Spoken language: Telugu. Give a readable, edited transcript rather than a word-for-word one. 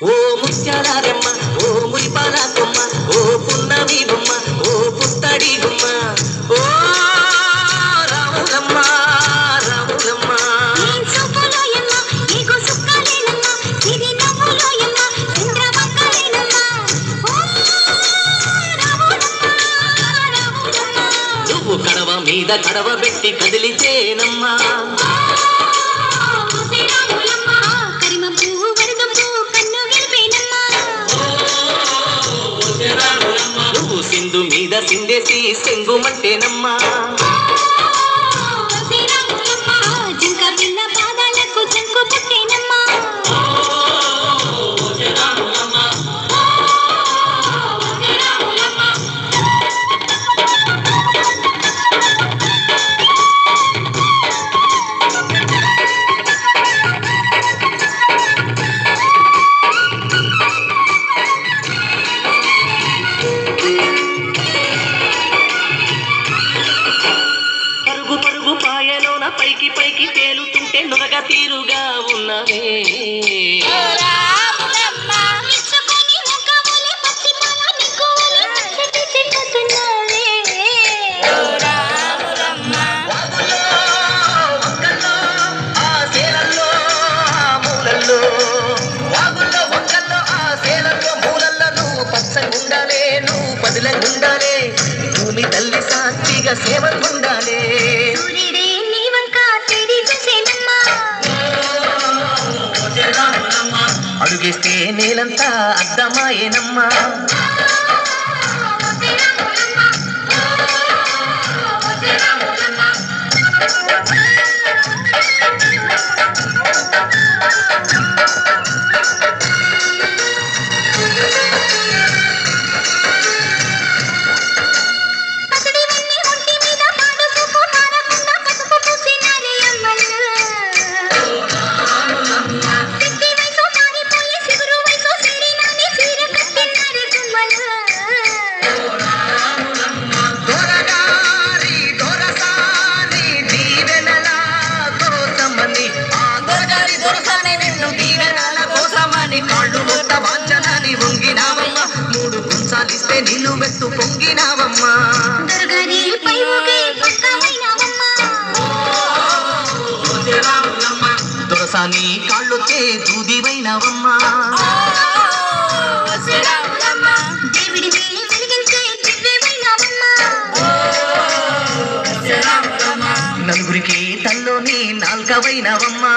ఓ ముత్యాలమ్మ ఓ మురిపాల కొమ్మ ఓ పున్నమి బొమ్మ ఓ పుత్తడి గుమ్మ ఓ రాములమ్మ రాములమ్మ నువ్వు కడవ మీద కడవ పెట్టి కదిలితేనమ్మా సింధు మీద సిందేసి సెంగుమంటేనమ్మా పైకి పైకి తేలుతుంటే నురగ తీరుగా ఉన్నవే పచ్చగుండాలే నువ్వు పదిలంగుండాలే భూమి తల్లి సాక్షిగా సేవకుండాలే అడుగేస్తే నేలంతా అద్దమాయేనమ్మా మూడు గుంసాలిస్తే నిలువెత్తు పొంగినావమ్మా దొరసాని కాళ్ళొచ్చే దూదివైనవమ్మా నలుగురికి తల్లోని నాల్గవైనవమ్మా